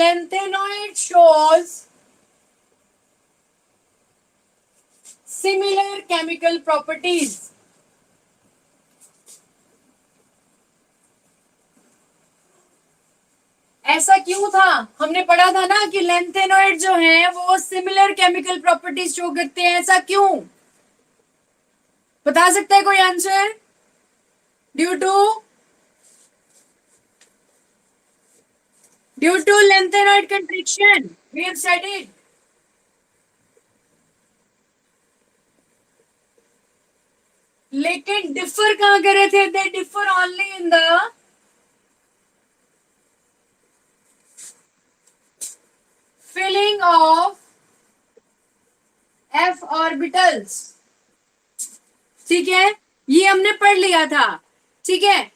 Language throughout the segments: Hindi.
Lanthanoid shows similar chemical properties. ऐसा क्यों था? हमने पढ़ा था ना कि लेंथेनॉइड जो है वो सिमिलर केमिकल प्रॉपर्टीज शो करते हैं। ऐसा क्यों? बता सकता है कोई answer? Due to lanthanoid contraction, we have studied. लेकिन डिफर कहां करे थे? They differ only in the filling of f orbitals. ठीक है, ये हमने पढ़ लिया था। ठीक है,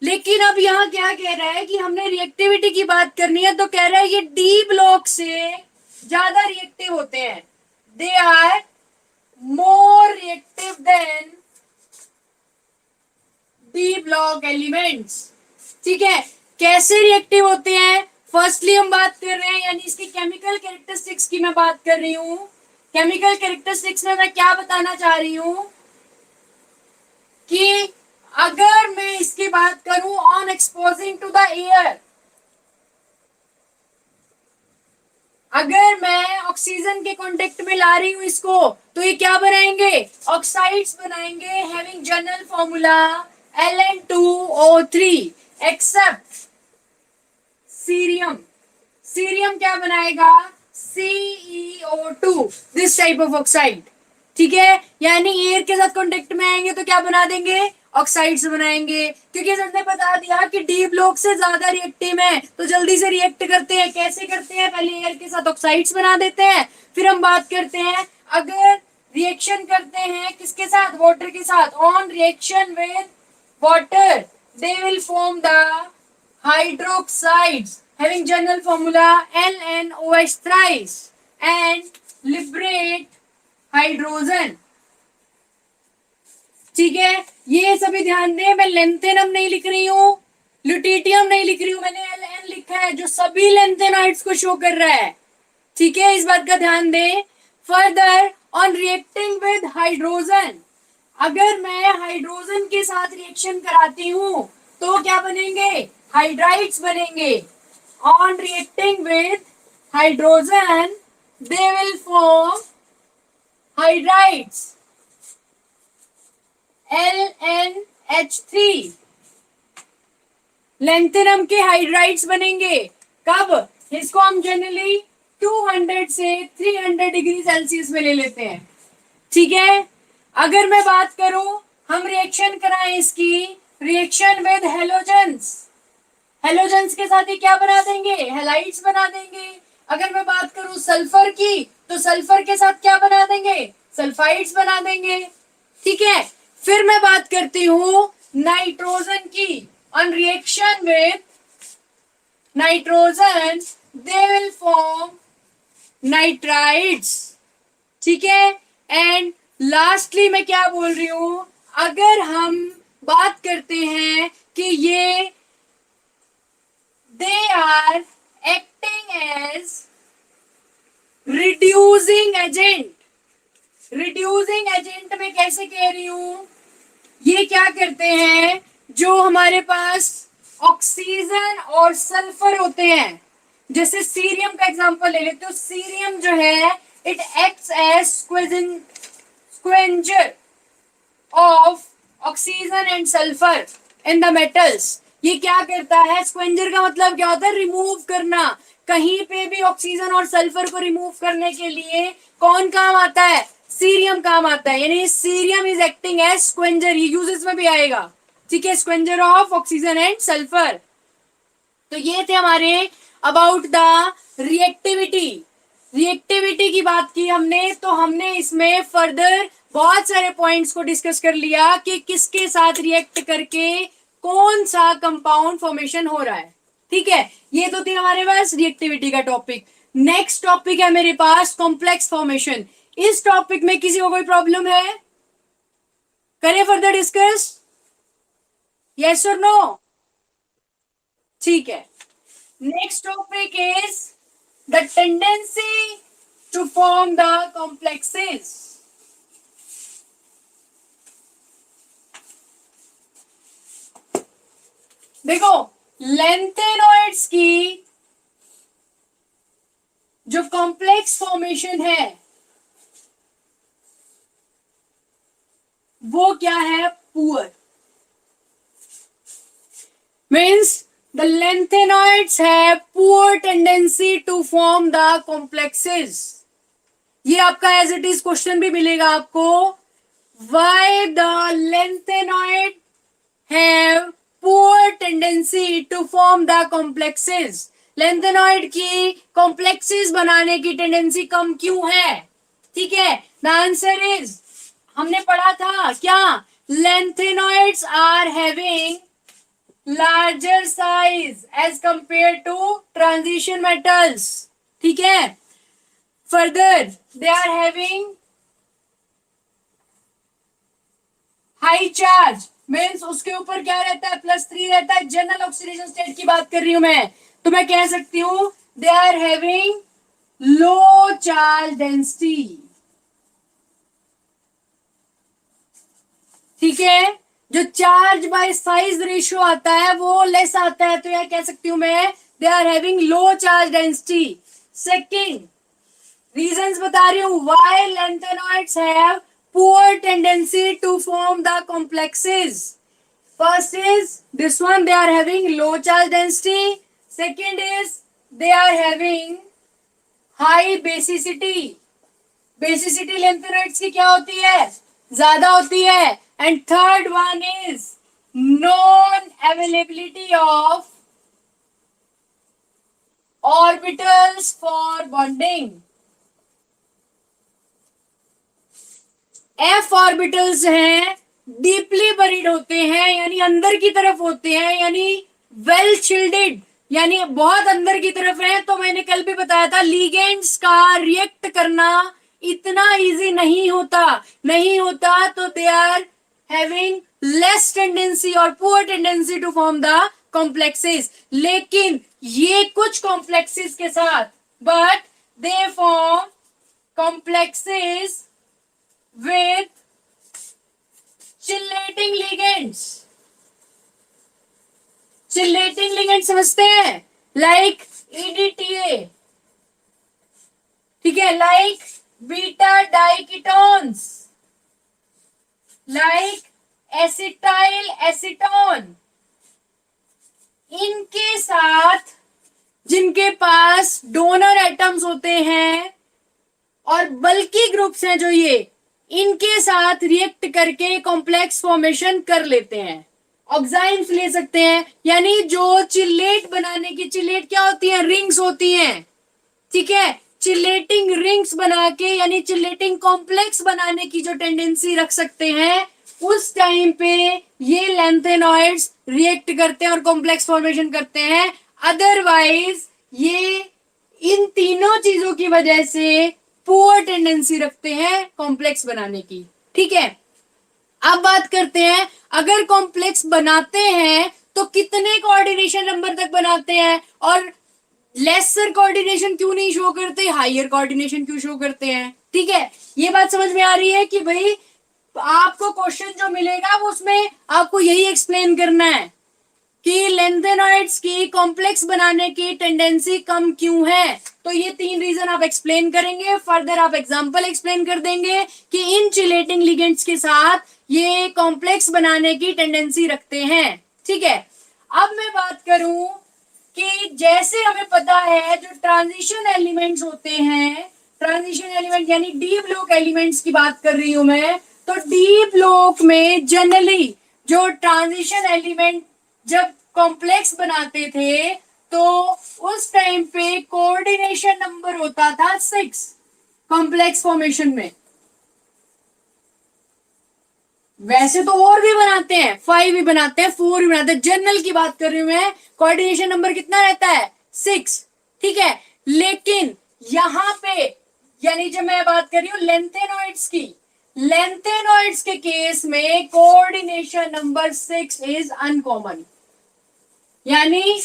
लेकिन अब यहाँ क्या कह रहा है कि हमने रिएक्टिविटी की बात करनी है, तो कह रहा है ये डी ब्लॉक से ज्यादा रिएक्टिव होते हैं। They are more reactive than D block elements. ठीक है, कैसे रिएक्टिव होते हैं? फर्स्टली हम बात कर रहे हैं, यानी इसकी केमिकल कैरेक्टरिस्टिक्स की मैं बात कर रही हूं। केमिकल कैरेक्टरिस्टिक्स में मैं क्या बताना चाह रही हूं कि अगर मैं इसकी बात करूं on exposing to the air, अगर मैं ऑक्सीजन के कांटेक्ट में ला रही हूं इसको, तो ये क्या बनाएंगे? ऑक्साइड्स बनाएंगे having general formula Ln2O3 except cerium. Cerium क्या बनाएगा? CeO2, this type of oxide. ठीक है, यानी एयर के साथ कांटेक्ट में आएंगे तो क्या बना देंगे? ऑक्साइड्स बनाएंगे। क्योंकि सर ने बता दिया कि डी ब्लॉक से ज्यादा रिएक्टिव है, तो जल्दी से रिएक्ट करते हैं। कैसे करते हैं? पहले एयर के साथ ऑक्साइड्स बना देते हैं, फिर हम बात करते हैं अगर रिएक्शन करते हैं किसके साथ? वाटर के साथ। On reaction with water they will form the hydroxides having general formula LNOH thrice and liberate hydrogen. ठीक है, ये सभी ध्यान दें। मैं लेंथेनम नहीं लिख रही हूं, ल्यूटिटियम नहीं लिख रही हूं, मैंने Ln लिखा है जो सभी लेंथेनॉइड्स को शो कर रहा है। ठीक है, इस बात का ध्यान दें। Further on reacting with hydrogen, अगर मैं हाइड्रोजन के साथ रिएक्शन कराती हूं तो क्या बनेंगे? हाइड्राइड्स बनेंगे। On reacting with hydrogen they will form hydrides LnH3। Lanthanum के हाइड्राइड्स बनेंगे कब? इसको हम जनरली 200 से 300 डिग्री सेल्सियस में ले लेते हैं। ठीक है, अगर मैं बात करूं, हम रिएक्शन कराएं इसकी रिएक्शन विद हेलोजेंस, हेलोजेंस के साथ ही क्या बना देंगे? हेलाइड्स बना देंगे। अगर मैं बात करूं सल्फर की, तो सल्फर के साथ क्या बना देंगे? सल्फाइड्स बना देंगे। ठीक है, फिर मैं बात करती हूं नाइट्रोजन की। On reaction with nitrogen they will form nitrides. ठीक है, एंड लास्टली मैं क्या बोल रही हूं, अगर हम बात करते हैं कि ये they are acting as reducing agent। reducing agent में कैसे कह रही हूं? ये क्या करते हैं, जो हमारे पास ऑक्सीजन और सल्फर होते हैं, जैसे सीरियम का एग्जांपल ले लेते हो। सीरियम जो है it acts as scavenger of oxygen and sulphur in the metals. ये क्या करता है? स्क्वेंजर का मतलब क्या होता है? रिमूव करना। कहीं पे भी ऑक्सीजन और सल्फर को रिमूव करने के लिए कौन काम आता है? सीरियम काम आता है। यानी cerium is acting as scavenger, ये यूजेस में भी आएगा। ठीक है, scavenger of oxygen and sulphur. तो ये थे हमारे अबाउट द रिएक्टिविटी। रिएक्टिविटी की बात की हमने, तो हमने इसमें फर्दर बहुत सारे पॉइंट्स को डिस्कस कर लिया कि किसके साथ रिएक्ट करके कौन सा कंपाउंड फॉर्मेशन हो रहा है। ठीक है, ये तो थी हमारे पास रिएक्टिविटी का टॉपिक। नेक्स्ट टॉपिक है मेरे पास कॉम्प्लेक्स फॉर्मेशन। इस टॉपिक में किसी को कोई प्रॉब्लम है? करें फर्दर डिस्कस? यस और नो? ठीक है, Next topic is the tendency to form the complexes. देखो, लेंथेनॉइड्स की जो कॉम्प्लेक्स फॉर्मेशन है वो क्या है? Poor. Means the lanthanoids have poor tendency to form the complexes. ये आपका एज इट इज क्वेश्चन भी मिलेगा आपको. Why the lanthanoid have poor tendency to form the complexes. Lanthanoid की कॉम्प्लेक्सेस बनाने की टेंडेंसी कम क्यों है? ठीक है, द आंसर इज, हमने पढ़ा था क्या? Lanthanoids are having larger size as compared to transition metals. ठीक है. Further, they are having high charge. Means उसके ऊपर क्या रहता है? +3 रहता है. जनरल ऑक्सीडेशन स्टेट की बात कर रही हूं मैं, तो मैं कह सकती हूं they are having low charge density. ठीक है. जो चार्ज बाय साइज रेशियो आता है वो लेस आता है, तो यह कह सकती हूं मैं they are having low charge density. Second reasons बता रही हूं why lanthanoids have poor tendency to form the complexes. First is this one, they are having low charge density. Second is they are having high basicity. Basicity lanthanoids की क्या होती है? ज्यादा होती है. And third one is non-availability of orbitals for bonding. F orbitals हैं, डीपली बरीड होते हैं, यानी अंदर की तरफ होते हैं, यानी वेल शिल्डेड, यानी बहुत अंदर की तरफ है. तो मैंने कल भी बताया था लिगेंड्स का रिएक्ट करना इतना इजी नहीं होता, तो they are having less tendency or poor tendency to form the complexes. लेकिन ये कुछ complexes के साथ, but they form complexes with chelating ligands. Chelating ligands समझते हैं? Like EDTA. ठीक है, like beta diketones, like acetyl acetone. इनके साथ जिनके पास डोनर एटम्स होते हैं और बल्कि ग्रुप्स हैं जो ये, इनके साथ रिएक्ट करके कॉम्प्लेक्स फॉर्मेशन कर लेते हैं. ऑक्साइन्स ले सकते हैं, यानी जो चिलेट बनाने की, चिलेट क्या होती है? रिंग्स होती हैं. ठीक है, चिलेटिंग रिंग्स बना के, यानी चिलेटिंग कॉम्प्लेक्स बनाने की जो टेंडेंसी रख सकते हैं, उस टाइम पे ये लेंथेनॉइड्स रिएक्ट करते हैं और कॉम्प्लेक्स फॉर्मेशन करते हैं. अदरवाइज ये इन तीनों चीजों की वजह से पुअर टेंडेंसी रखते हैं कॉम्प्लेक्स बनाने की. ठीक है, अब बात करते हैं, अगर कॉम्प्लेक्स बनाते हैं तो कितने कोऑर्डिनेशन नंबर तक बनाते हैं, और लेसर कोऑर्डिनेशन क्यों नहीं शो करते, हायर कोऑर्डिनेशन क्यों शो करते हैं. ठीक है, ये बात समझ में आ रही है कि भाई आपको क्वेश्चन जो मिलेगा वो उसमें आपको यही एक्सप्लेन करना है कि लेंथेनॉइड्स की कॉम्प्लेक्स बनाने की टेंडेंसी कम क्यों है. तो ये 3 रीजन आप एक्सप्लेन करेंगे. फर्दर आप एग्जांपल एक्सप्लेन कर देंगे कि इन चिलेटिंग लिगेंड्स के साथ ये कॉम्प्लेक्स बनाने की टेंडेंसी रखते हैं. ठीक है, अब मैं बात करूं कि जैसे हमें पता है जो ट्रांजिशन एलिमेंट्स होते हैं, ट्रांजिशन एलिमेंट यानी डी ब्लॉक एलिमेंट्स की बात कर रही हूं मैं, तो डी ब्लॉक में जनरली जो ट्रांजिशन एलिमेंट जब कॉम्प्लेक्स बनाते थे तो उस टाइम पे कोऑर्डिनेशन नंबर होता था 6 कॉम्प्लेक्स फॉर्मेशन में. वैसे तो और भी बनाते हैं, 5 भी बनाते हैं, 4 भी बनाते हैं, जनरल की बात कर रही हूं मैं. कोऑर्डिनेशन नंबर कितना रहता है? 6. ठीक है, लेकिन यहां पे यानी जब मैं बात कर रही हूं लेंथेनॉइड्स की, लेंथेनॉइड्स के केस में कोऑर्डिनेशन नंबर 6 इज अनकॉमन. यानी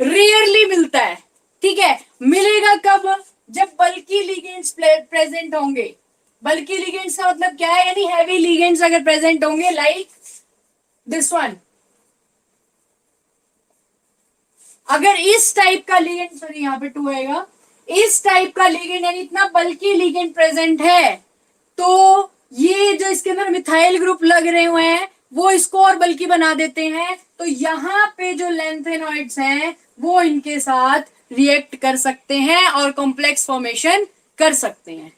रेयरली मिलता है, ठीक है। मिलेगा कब? जब बल्कि लिगेंड्स प्रेजेंट होंगे। बल्कि लिगेंड्स का मतलब क्या है? यानी हैवी लिगेंड्स अगर प्रेजेंट होंगे, लाइक दिस वन। अगर इस टाइप का लिगेंड, सॉरी यहाँ पे 2 आएगा, इस टाइप का लिगेंड यानी इतना बल्कि लिगेंड प्रेजेंट है, तो ये जो इसके अंदर मिथाइल ग्रुप लग रहे हुए हैं वो इसको और बल्कि बना देते हैं। तो यहाँ पे जो लेंथेनॉइड्स हैं वो इनके साथ रिएक्ट कर सकते हैं और कॉम्प्लेक्स फॉर्मेशन कर सकते हैं।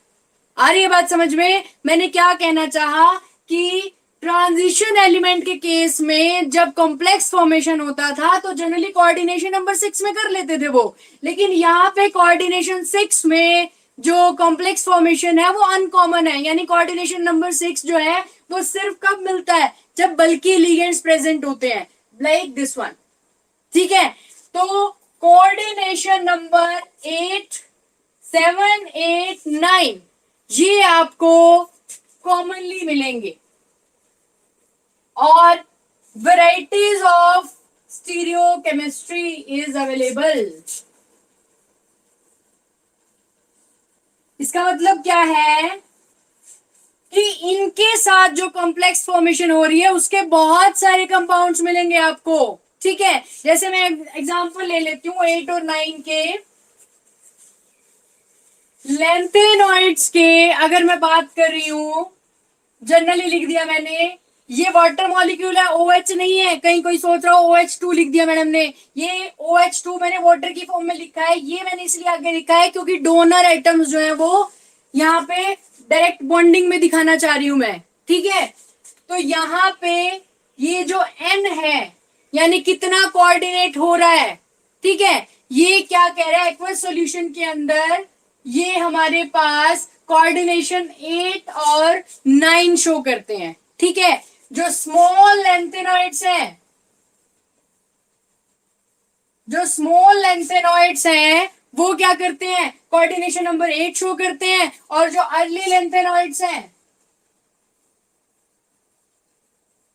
आ रही है बात समझ में? मैंने क्या कहना चाहा कि ट्रांजिशन एलिमेंट के केस में जब कॉम्प्लेक्स फॉर्मेशन होता था तो जनरली कोऑर्डिनेशन नंबर 6 में कर लेते थे वो, लेकिन यहाँ पे कोऑर्डिनेशन 6 में जो कॉम्प्लेक्स फॉर्मेशन है वो अनकॉमन है। यानी कोऑर्डिनेशन नंबर 6 जो है वो सिर्फ कब मिलता है? जब बल्कि लिगेंड्स प्रेजेंट होते हैं, लाइक दिस वन, ठीक है। तो कोऑर्डिनेशन नंबर 8, 7, 8, 9 ये आपको कॉमनली मिलेंगे, और varieties of stereochemistry is available। इसका मतलब क्या है कि इनके साथ जो कॉम्प्लेक्स फॉर्मेशन हो रही है उसके बहुत सारे कंपाउंड्स मिलेंगे आपको, ठीक है। जैसे मैं एग्जांपल ले लेती हूँ 8 और 9 के लेंथेनॉइड्स के। अगर मैं बात कर रही हूं, जनरली लिख दिया मैंने, ये वाटर मॉलिक्यूल है, OH नहीं है। कहीं कोई सोच रहा हो OH2 लिख दिया मैडम ने, ये OH2 मैंने वाटर की फॉर्म में लिखा है। ये मैंने इसलिए आगे लिखा है क्योंकि डोनर आइटम्स जो है वो यहाँ पे डायरेक्ट बॉन्डिंग में दिखाना चाह रही हूं मैं, ठीक है। तो यहाँ पे ये जो N है यानी कितना कोऑर्डिनेट हो रहा है, ठीक है, ये क्या कह रहा है? एक्वस सॉल्यूशन के अंदर ये हमारे पास कोऑर्डिनेशन 8 और 9 शो करते हैं, ठीक है। जो स्मॉल लेंथेनॉइड्स हैं, जो स्मॉल लेंथेनॉइड्स हैं वो क्या करते हैं? कोऑर्डिनेशन नंबर 8 शो करते हैं। और जो अर्ली लेंथेनॉइड्स हैं,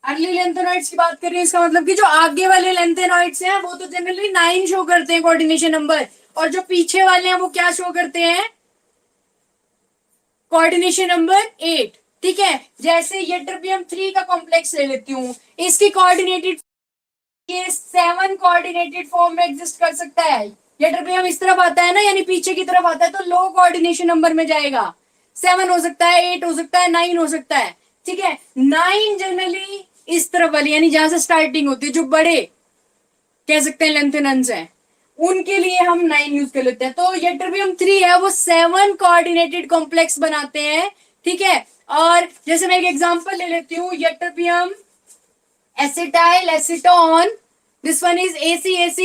अर्ली लेंथेनॉइड्स की बात कर रही है, इसका मतलब कि जो आगे वाले लेंथेनॉइड्स हैं वो तो जनरली 9 शो करते हैं कोऑर्डिनेशन नंबर, और जो पीछे वाले हैं वो क्या शो करते हैं? कोऑर्डिनेशन नंबर 8, ठीक है। जैसे ये ट्रिपियम 3 का कॉम्प्लेक्स ले लेती हूँ, इसकी कोऑर्डिनेटेड, ये 7 कोऑर्डिनेटेड फॉर्म में एग्जिस्ट कर सकता है। ये ट्रिपियम इस तरफ आता है ना, यानी पीछे की तरफ आता है, तो लो कोऑर्डिनेशन नंबर में जाएगा। 7 हो सकता है, 8 हो सकता है, 9 हो सकता है, ठीक है। 9 जनरली इस तरफ वाली यानी जहां से स्टार्टिंग होती है, जो बड़े कह सकते हैं लेंथेनन्स हैं, उनके लिए हम 9 यूज कर लेते हैं। तो ये ट्रिपियम 3 है वो 7 कोऑर्डिनेटेड कॉम्प्लेक्स बनाते हैं, ठीक है। और जैसे मैं एक एग्जांपल ले लेती हूँ, ये ट्रिपियम acetyl acetone, this one is ACAC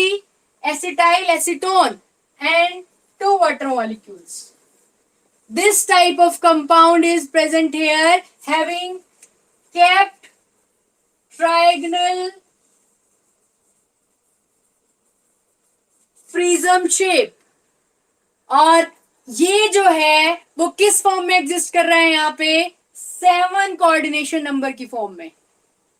acetyl acetone and 2 water molecules. This type of compound is present here having capped trigonal prism shape. और ये जो है वो किस फॉर्म में एग्जिस्ट कर रहा है? यहाँ पे 7 कोऑर्डिनेशन नंबर की फॉर्म में,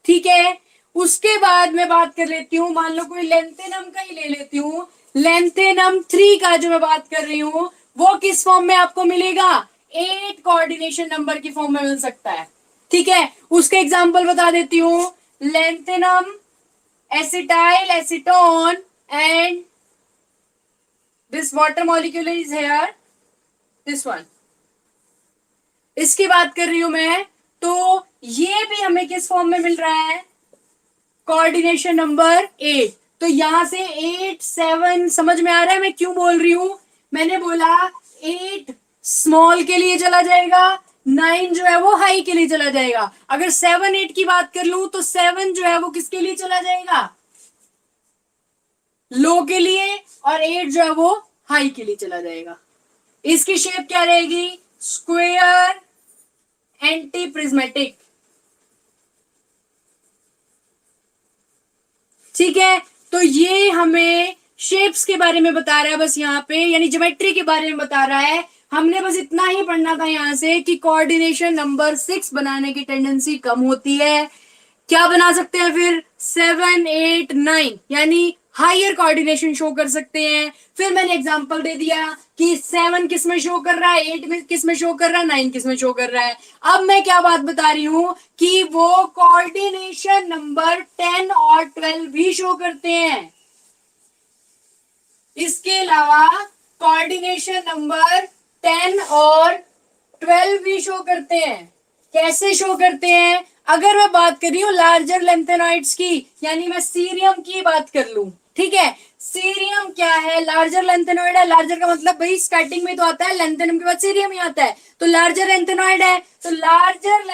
ठीक है। उसके बाद मैं बात कर लेती हूँ, मान लो कोई लेंथेनम का ही ले लेती हूँ, लेंथेनम 3 का जो मैं बात कर रही हूँ वो किस फॉर्म में आपको मिलेगा? 8 कोऑर्डिनेशन नंबर की फॉर्म में मिल सकता है, ठीक है। उसके एग्जाम्पल बता देती हूँ, lanthanum acetyl acetone and this water molecule is here, this one, इसकी बात कर रही हूं मैं। तो ये भी हमें किस फॉर्म में मिल रहा है? Coordination number 8। तो यहां से 8, 7 समझ में आ रहा है मैं क्यों बोल रही हूं? मैंने बोला 8 स्मॉल के लिए चला जाएगा, 9 जो है वो हाई के लिए चला जाएगा। अगर 7, 8 की बात कर लूं तो 7 जो है वो किसके लिए चला जाएगा? लो के लिए, और 8 जो है वो हाई के लिए चला जाएगा। इसकी शेप क्या रहेगी? स्क्वायर एंटी प्रिज्मेटिक, ठीक है। तो ये हमें शेप्स के बारे में बता रहा है बस यहाँ पे, यानी ज्योमेट्री के बारे में बता रहा है। हमने बस इतना ही पढ़ना था यहां से कि कोऑर्डिनेशन नंबर 6 बनाने की टेंडेंसी कम होती है। क्या बना सकते हैं फिर? 7, 8, 9 यानी हायर कोऑर्डिनेशन शो कर सकते हैं। फिर मैंने एग्जांपल दे दिया कि 7 किस में शो कर रहा है, 8 में किस में शो कर रहा है, 9 किस में शो कर रहा है। अब मैं क्या बात बता रही हूं कि वो कोऑर्डिनेशन नंबर 10 और 12 भी शो करते हैं। इसके अलावा कोऑर्डिनेशन नंबर 10 और 12 भी शो करते हैं। कैसे शो करते हैं? अगर मैं बात कर रही हूँ लार्जर लेंथेनॉइड्स की, यानी मैं सीरियम की बात कर लूं, ठीक है। सीरियम क्या है? लार्जर लेंथेनॉइड है। लार्जर का मतलब भाई स्टार्टिंग में तो आता है, लेंथेनम के बाद सीरियम ही आता है, तो लार्जर लेंथेनॉइड है। तो लार्जर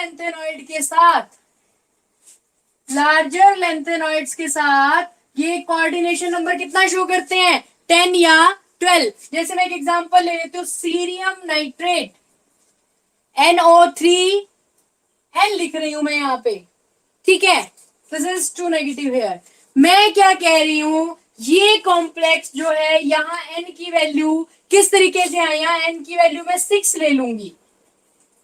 लेंथेनॉइड्स के साथ ये कोऑर्डिनेशन नंबर कितना शो करते हैं? 10 या 12। जैसे मैं एक एग्जांपल ले लेती हूँ, सीरियम नाइट्रेट NO3 N लिख रही हूं मैं यहाँ पे, ठीक है। This is two negative here. मैं क्या कह रही हूं, ये कॉम्प्लेक्स जो है यहाँ N की वैल्यू किस तरीके से है, यहाँ N की वैल्यू मैं 6 ले लूंगी।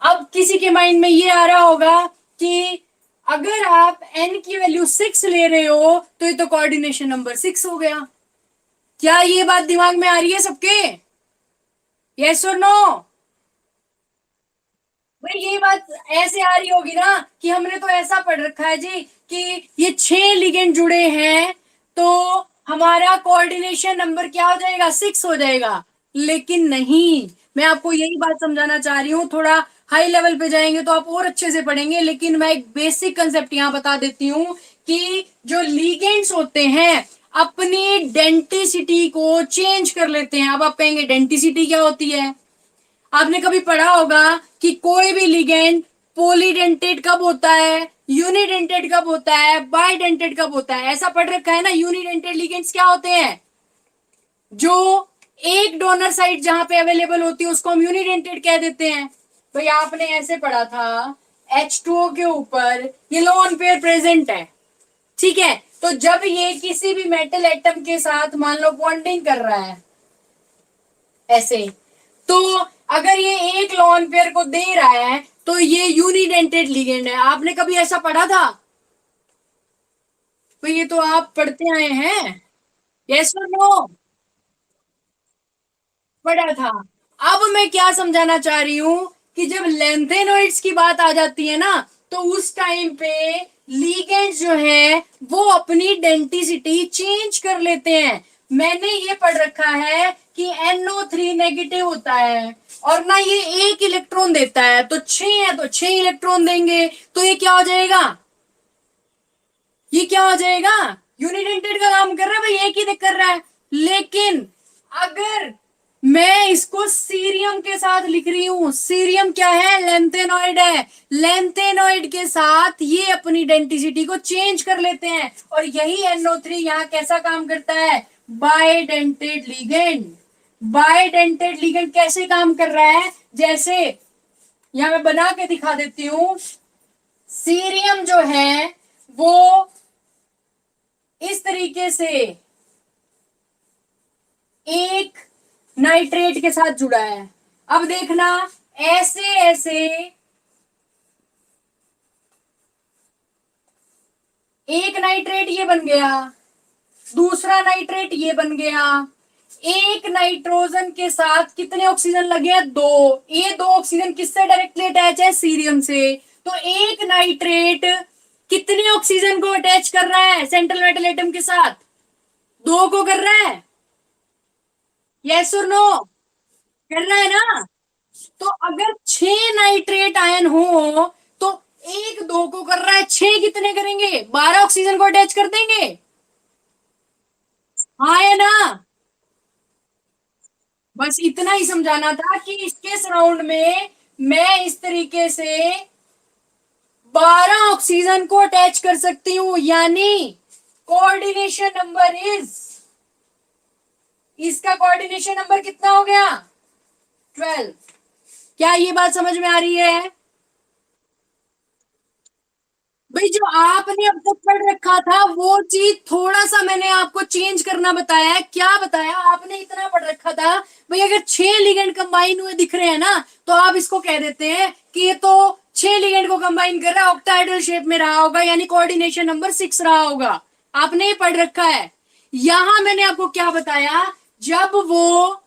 अब किसी के माइंड में ये आ रहा होगा कि अगर आप N की वैल्यू 6 ले रहे हो तो ये तो कोऑर्डिनेशन नंबर 6 हो गया। क्या ये बात दिमाग में आ रही है सबके? यस और नो? भाई ये बात ऐसे आ रही होगी ना कि हमने तो ऐसा पढ़ रखा है जी कि ये 6 लिगेंड जुड़े हैं तो हमारा कोऑर्डिनेशन नंबर क्या हो जाएगा? 6 हो जाएगा। लेकिन नहीं, मैं आपको यही बात समझाना चाह रही हूँ। थोड़ा हाई लेवल पे जाएंगे तो आप और अच्छे से पढ़ेंगे, लेकिन मैं एक बेसिक कंसेप्ट यहाँ बता देती हूँ कि जो लिगेंड्स होते हैं अपनी डेंटिसिटी को चेंज कर लेते हैं। अब आप कहेंगे डेंटिसिटी क्या होती है? आपने कभी पढ़ा होगा कि कोई भी लिगेंड पोलीडेंटेड कब होता है, यूनिडेंटेड कब होता है, बाइडेंटेड कब होता है, ऐसा पढ़ रखा है ना। यूनिडेंटेड लिगेंड्स क्या होते हैं? जो एक डोनर साइट जहां पे अवेलेबल होती है उसको हम यूनिडेंटेड कह देते हैं। भाई आपने ऐसे पढ़ा था H2O के ऊपर ये लोन पेयर प्रेजेंट है, ठीक है। तो जब ये किसी भी मेटल एटम के साथ मान लो बॉन्डिंग कर रहा है ऐसे, तो अगर ये एक लोन पेयर को दे रहा है तो ये यूनिडेंटेड लिगेंड है। आपने कभी ऐसा पढ़ा था? तो ये तो आप पढ़ते आए हैं। यस और नो? पढ़ा था। अब मैं क्या समझाना चाह रही हूं कि जब लेंथेनॉइड्स की बात आ जाती है ना तो उस टाइम पे लिगेंड्स जो है वो अपनी डेंटिसिटी चेंज कर लेते हैं। मैंने ये पढ़ रखा है कि NO3 नेगेटिव होता है और ना ये एक इलेक्ट्रॉन देता है, तो 6 है तो 6 इलेक्ट्रॉन देंगे, तो ये क्या हो जाएगा? ये क्या हो जाएगा? यूनिडेंटेड का काम कर रहा है भाई, एक ही कर रहा है। लेकिन अगर मैं इसको सीरियम के साथ लिख रही हूं, सीरियम क्या है? लेंथेनॉइड है। लेंथेनॉइड के साथ ये अपनी डेंटिसिटी को चेंज कर लेते हैं और यही NO3 यहाँ कैसा काम करता है? Bidentate ligand. बाइडेंटेड लिगेंड कैसे काम कर रहा है? जैसे यहां मैं बना के दिखा देती हूं। सीरियम जो है वो इस तरीके से एक नाइट्रेट के साथ जुड़ा है। अब देखना, ऐसे ऐसे एक नाइट्रेट ये बन गया, दूसरा नाइट्रेट ये बन गया। एक नाइट्रोजन के साथ कितने ऑक्सीजन लगे हैं? 2। ये 2 ऑक्सीजन किससे डायरेक्टली अटैच है? सीरियम से। तो एक नाइट्रेट कितने ऑक्सीजन को अटैच कर रहा है सेंट्रल मेटल एटम के साथ? 2 को कर रहा है। यस और नो? कर रहा है ना? तो अगर 6 नाइट्रेट आयन हो तो एक 2 को कर रहा है, 6 कितने करेंगे? 12 ऑक्सीजन को अटैच कर देंगे। हाँ है ना? बस इतना ही समझाना था कि इसके सराउंड में मैं इस तरीके से 12 ऑक्सीजन को अटैच कर सकती हूं, यानी कोऑर्डिनेशन नंबर इसका कोऑर्डिनेशन नंबर कितना हो गया? 12। क्या ये बात समझ में आ रही है? भाई जो आपने अब तक पढ़ रखा था वो चीज थोड़ा सा मैंने आपको चेंज करना बताया है। क्या बताया? आपने इतना पढ़ रखा था भाई अगर 6 लिगेंड कंबाइन हुए दिख रहे हैं ना तो आप इसको कह देते हैं कि ये तो 6 लिगेंड को कंबाइन कर रहा है, ऑक्टाहेड्रल शेप में रहा होगा, यानी कोऑर्डिनेशन नंबर 6 रहा होगा। आपने ये पढ़ रखा है। यहां मैंने आपको क्या बताया, जब वो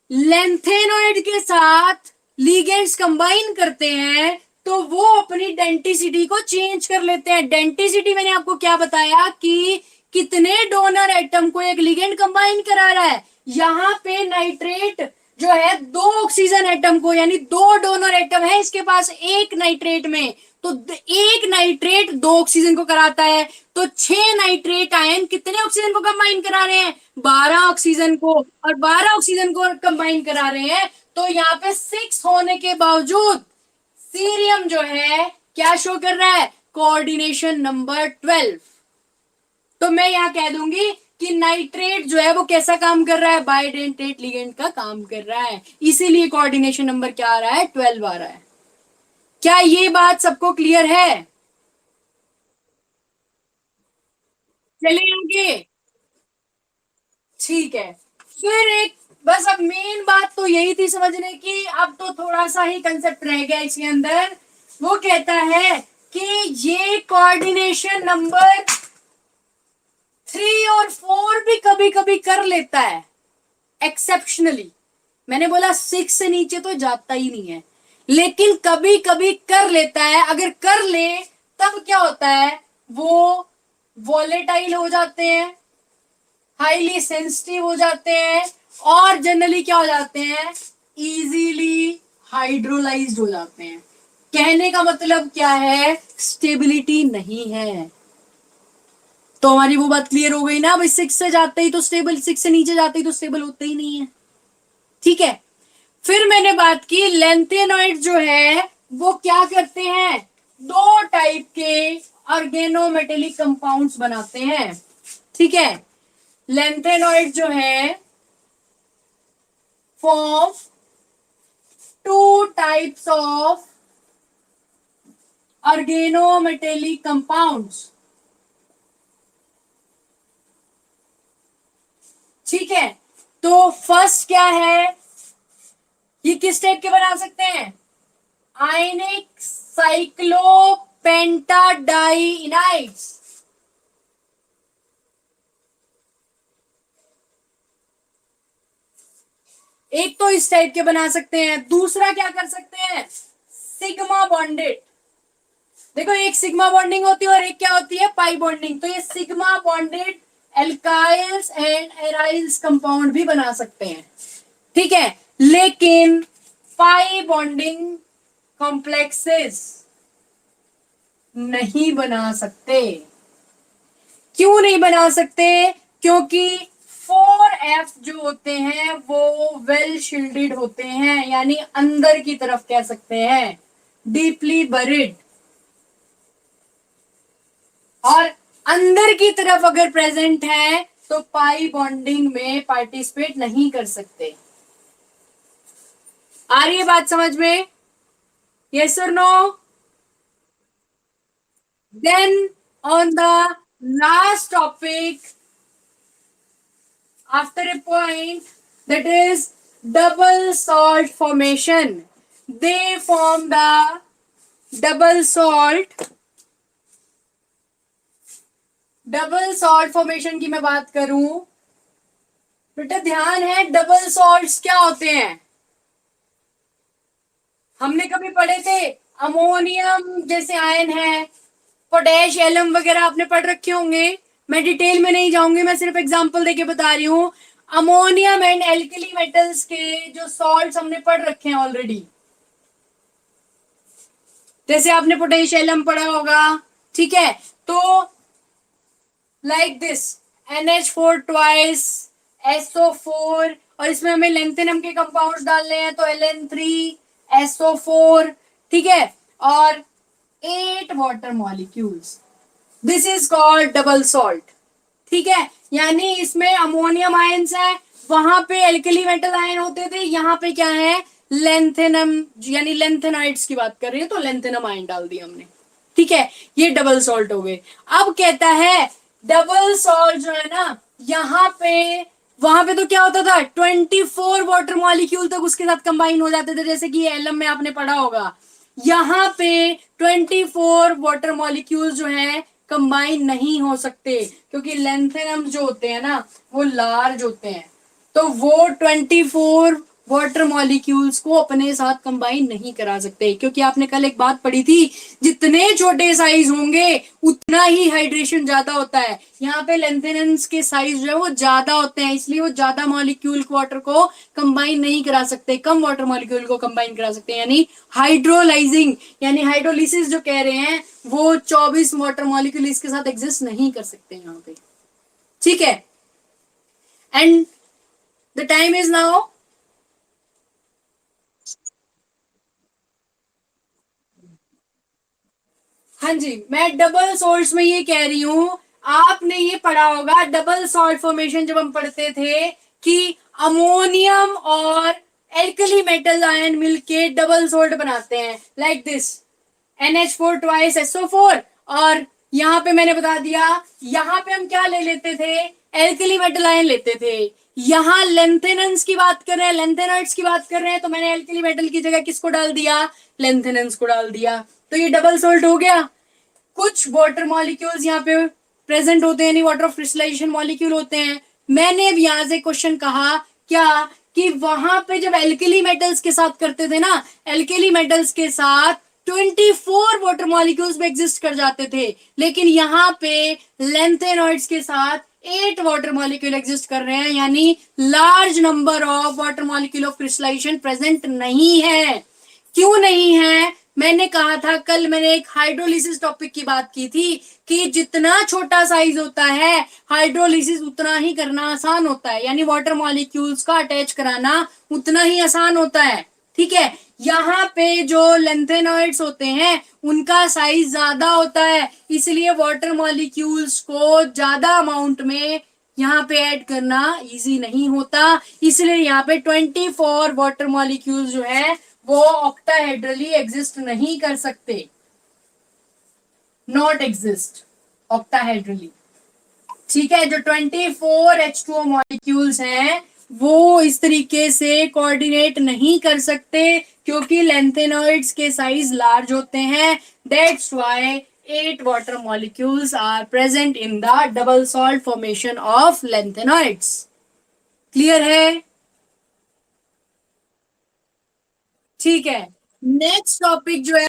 लेंथेनॉइड के साथ लिगेंड्स कंबाइन करते हैं तो वो अपनी डेंटिसिटी को चेंज कर लेते हैं। डेंटिसिटी मैंने आपको क्या बताया कि कितने डोनर एटम को एक लिगेंड कंबाइन करा रहा है। यहां पे नाइट्रेट जो है दो ऑक्सीजन एटम को, यानी दो डोनर एटम है इसके पास एक नाइट्रेट में, तो एक नाइट्रेट दो ऑक्सीजन को कराता है, तो 6 नाइट्रेट आयन कितने ऑक्सीजन को कंबाइन करा रहे हैं, 12 ऑक्सीजन को, और 12 ऑक्सीजन को कंबाइन करा रहे हैं। तो यहाँ पे 6 होने के बावजूद सीरियम जो है क्या शो कर रहा है, कोऑर्डिनेशन नंबर 12। तो मैं यहां कह दूंगी कि नाइट्रेट जो है वो कैसा काम कर रहा है, बाइडेंटेट लिगेंड का काम कर रहा है, इसीलिए कोऑर्डिनेशन नंबर क्या आ रहा है, 12 आ रहा है। क्या ये बात सबको क्लियर है? चलिए आगे। ठीक है, फिर एक बस अब मेन बात तो यही थी समझने की, अब तो थोड़ा सा ही कंसेप्ट रह गया इसके अंदर। वो कहता है कि ये कोऑर्डिनेशन नंबर 3 और 4 भी कभी कभी कर लेता है, एक्सेप्शनली। मैंने बोला 6 से नीचे तो जाता ही नहीं है, लेकिन कभी कभी कर लेता है। अगर कर ले तब क्या होता है, वो वॉलेटाइल हो जाते हैं, हाईली सेंसिटिव हो जाते हैं, और जनरली क्या हो जाते हैं, इजीली हाइड्रोलाइज्ड हो जाते हैं। कहने का मतलब क्या है, स्टेबिलिटी नहीं है। तो हमारी वो बात क्लियर हो गई ना, भाई 6 से जाते ही तो स्टेबल, 6 से नीचे जाते ही तो स्टेबल होते ही नहीं है। ठीक है, फिर मैंने बात की लेंथेनॉइड जो है वो क्या करते हैं, दो टाइप के ऑर्गेनोमेटेलिक कंपाउंड्स बनाते हैं। ठीक है, लेंथेनॉइड जो है form 2 types of organometallic compounds. ठीक है, तो फर्स्ट क्या है, ये किस टाइप के बना सकते हैं, आयनिक साइक्लोपेंटाडाइइनाइड्स। एक तो इस टाइप के बना सकते हैं, दूसरा क्या कर सकते हैं, सिग्मा बॉन्डेड। देखो एक सिग्मा बॉन्डिंग होती है और एक क्या होती है, पाई बॉन्डिंग। तो ये सिग्मा बॉन्डेड एल्काइल्स एंड एराइल्स कंपाउंड भी बना सकते हैं। ठीक है, लेकिन पाई बॉन्डिंग कॉम्प्लेक्सेस नहीं बना सकते। क्यों नहीं बना सकते, क्योंकि 4F जो होते हैं वो वेल शील्डेड होते हैं, यानी अंदर की तरफ कह सकते हैं, डीपली बरिड। और अंदर की तरफ अगर प्रेजेंट है तो पाई बॉन्डिंग में पार्टिसिपेट नहीं कर सकते। आ रही है बात समझ में, यस और no? Then on the last topic, after a point, that is double salt formation. They form the double salt formation की मैं बात करूं, बेटा ध्यान है, डबल सॉल्ट्स क्या होते हैं, हमने कभी पढ़े थे, अमोनियम जैसे आयन है, पोटेश एलम वगैरह आपने पढ़ रखे होंगे। मैं डिटेल में नहीं जाऊंगी, मैं सिर्फ एग्जांपल देके बता रही हूं। अमोनियम एंड एल्कली मेटल्स के जो सॉल्ट्स हमने पढ़ रखे हैं ऑलरेडी, जैसे आपने पोटेश एलम पढ़ा होगा। ठीक है, तो like this NH4 twice SO4, और इसमें हमें लेंथेनम के कंपाउंड्स डालने हैं तो LN3SO4। ठीक है, और 8 water molecules, this is called double salt. ठीक है, यानी इसमें अमोनियम आयंस है, वहां पे एल्कली मेटल आयन होते थे, यहाँ पे क्या है, लेंथेनम, यानी लेंथेनाइड्स की बात कर रही है तो लेंथेनम आयन डाल दिया हमने। ठीक है, ये डबल सॉल्ट हो गए। अब कहता है डबल सॉल्ट जो है ना, यहाँ पे वहां पे तो क्या होता था, 24 वाटर मॉलिक्यूल तक उसके साथ कंबाइन हो जाते थे, जैसे कि एलम में आपने पढ़ा होगा। यहाँ पे 24 वाटर मॉलिक्यूल जो है कंबाइन नहीं हो सकते, क्योंकि लेंथेनम्स जो होते हैं ना वो लार्ज होते हैं, तो वो 24 वाटर मॉलिक्यूल्स को अपने साथ कंबाइन नहीं करा सकते। क्योंकि आपने कल एक बात पढ़ी थी, जितने छोटे साइज होंगे उतना ही हाइड्रेशन ज्यादा होता है। यहाँ पे लेंथेनेंस के साइज जो है वो ज्यादा होते हैं, इसलिए वो ज्यादा मॉलिक्यूल वाटर को कंबाइन नहीं करा सकते, कम वाटर मॉलिक्यूल को कंबाइन करा सकते हैं। यानी हाइड्रोलाइजिंग यानी हाइड्रोलिसिस जो कह रहे हैं, वो 24 वाटर मॉलिक्यूल इसके साथ एग्जिस्ट नहीं कर सकते यहाँ पे। ठीक है, and the time is now. हाँ जी, मैं डबल सॉल्ट्स में ये कह रही हूं, आपने ये पढ़ा होगा डबल सॉल्ट फॉर्मेशन जब हम पढ़ते थे कि अमोनियम और एल्कली मेटल आयन मिलके डबल सॉल्ट बनाते हैं, like this NH4 twice SO4। और यहाँ पे मैंने बता दिया, यहाँ पे हम क्या ले लेते थे, एल्कली मेटल आयन लेते थे। यहाँ लेंथेनेंस की बात कर रहे हैं, लेंथेनाइट्स की बात कर रहे हैं, तो मैंने एल्कली मेटल की जगह किसको डाल दिया, लेंथेनेंस को डाल दिया, तो ये डबल सोल्ट हो गया। कुछ वाटर मॉलिक्यूल्स यहाँ पे प्रेजेंट होते हैं, नहीं वाटर ऑफ क्रिस्टलाइजेशन मॉलिक्यूल होते हैं। मैंने अब यहाँ से क्वेश्चन कहा क्या, कि वहां पे जब एल्कली मेटल्स के साथ करते थे ना, एल्कली मेटल्स के साथ 24 वाटर मॉलिक्यूल्स में एग्जिस्ट कर जाते थे, लेकिन यहाँ पे लेंथेनॉइड्स के साथ 8 वाटर मॉलिक्यूल एग्जिस्ट कर रहे हैं, यानी large number of water molecule of crystallization present नहीं है। क्यों नहीं है, मैंने कहा था कल, मैंने एक हाइड्रोलिसिस टॉपिक की बात की थी कि जितना छोटा साइज होता है हाइड्रोलिसिस उतना ही करना आसान होता है, यानी वाटर मॉलिक्यूल्स का अटैच कराना उतना ही आसान होता है। ठीक है, यहाँ पे जो लेंथेनॉइड्स होते हैं उनका साइज ज्यादा होता है, इसलिए वाटर मॉलिक्यूल्स को ज्यादा अमाउंट में यहाँ पे ऐड करना इजी नहीं होता, इसलिए यहाँ पे 24 वाटर मॉलिक्यूल्स जो है वो ऑक्टाहेड्रली एग्जिस्ट नहीं कर सकते, नॉट एग्जिस्ट ऑक्टाहेड्रली। ठीक है, जो 24 H2O मॉलिक्यूल्स हैं वो इस तरीके से कोऑर्डिनेट नहीं कर सकते, क्योंकि लेंथेनॉइड्स के साइज लार्ज होते हैं। That's why 8 water molecules are present in the double salt formation of lanthanoids. Clear है? ठीक है, नेक्स्ट टॉपिक जो है